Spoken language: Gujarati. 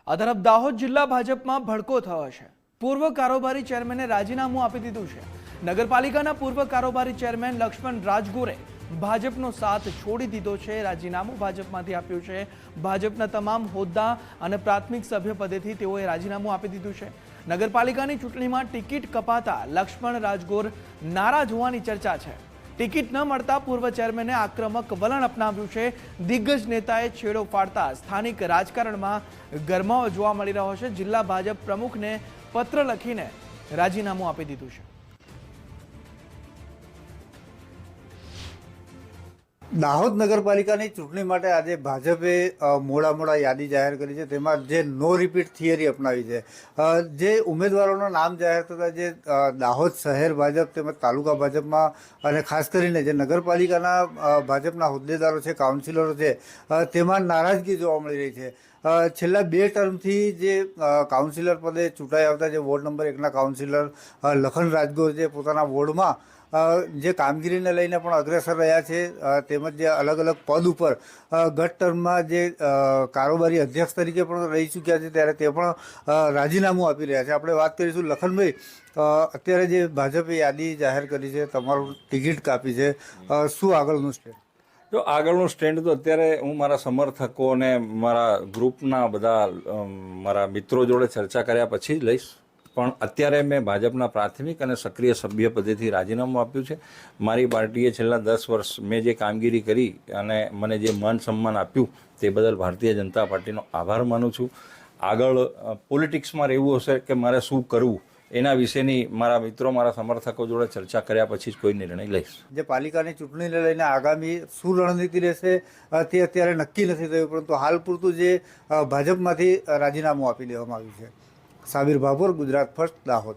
આ તરફ દાહોદ જિલ્લા ભાજપમાં ભડકો થયો છે। પૂર્વ કારોબારી ચેરમેને રાજીનામું આપી દીધું છે। નગરપાલિકાના પૂર્વ કારોબારી ચેરમેન લક્ષ્મણ રાજગોરે ભાજપનો સાથ છોડી દીધો છે। રાજીનામું ભાજપમાંથી આપ્યું છે। ભાજપના તમામ હોદ્દા અને પ્રાથમિક સભ્ય પદેથી તેઓએ રાજીનામું આપી દીધું છે। નગરપાલિકાની ચૂંટણીમાં ટિકિટ કપાતા લક્ષ્મણ રાજગોર નારાજ હોવાની ચર્ચા છે। ટિકિટ ન મળતા પૂર્વ ચેરમેને આક્રમક વલણ અપનાવ્યું છે। દિગ્ગજ નેતાએ છેડો ફાડતા સ્થાનિક રાજકારણમાં ગરમાવો જોવા મળી રહ્યો છે। જિલ્લા ભાજપ પ્રમુખને પત્ર લખીને રાજીનામું આપી દીધું છે। દાહોદ નગરપાલિકાની ચૂંટણી માટે આજે ભાજપે મોડા યાદી જાહેર કરી છે। તેમાં જે નો રિપીટ થિયરી અપનાવી છે। જે ઉમેદવારોના નામ જાહેર થતા જે દાહોદ શહેર ભાજપ તેમજ તાલુકા ભાજપમાં અને ખાસ કરીને જે નગરપાલિકાના ભાજપના હોદ્દેદારો છે, કાઉન્સિલરો છે, તેમાં નારાજગી જોવા મળી રહી છે। છેલ્લા 2 ટર્મથી જે કાઉન્સિલર પદે ચૂંટાઈ આવતા જે વોર્ડ નંબર 1ના કાઉન્સિલર લખન રાજગોર જે પોતાના વોર્ડમાં જે કામગીરીને લઈને પણ અગ્રેસર રહ્યા છે, તેમજ જે અલગ અલગ પદ ઉપર ગત ટર્મમાં જે કારોબારી અધ્યક્ષ તરીકે પણ રહી ચૂક્યા છે, ત્યારે તે પણ રાજીનામું આપી રહ્યા છે। આપણે વાત કરીશું લખનભાઈ, અત્યારે જે ભાજપે યાદી જાહેર કરી છે, તમારું ટિકિટ કાપી છે, શું આગળનું સ્ટેપ? જો આગળનું સ્ટેન્ડ તો અત્યારે હું મારા સમર્થકો અને મારા ગ્રુપના બધા મારા મિત્રો જોડે ચર્ચા કર્યા પછી જ લઈશ, પણ અત્યારે મેં ભાજપના પ્રાથમિક અને સક્રિય સભ્ય પદેથી રાજીનામું આપ્યું છે। મારી પાર્ટીએ છેલ્લા 10 વર્ષ મેં જે કામગીરી કરી અને મને જે માન સન્માન આપ્યું તે બદલ ભારતીય જનતા પાર્ટીનો આભાર માનું છું। આગળ પોલિટિક્સમાં રહેવું હશે કે મારે શું કરવું એના વિશેની મારા મિત્રો, મારા સમર્થકો જોડે ચર્ચા કર્યા પછી જ કોઈ નિર્ણય લઈશ। જે પાલિકાની ચૂંટણીને લઈને આગામી શું રણનીતિ રહેશે તે અત્યારે નક્કી નથી થયું, પરંતુ હાલ પૂરતું જે ભાજપમાંથી રાજીનામું આપી દેવામાં આવ્યું છે। સાબિર ભાભોર, ગુજરાત ફર્સ્ટ, દાહોદ।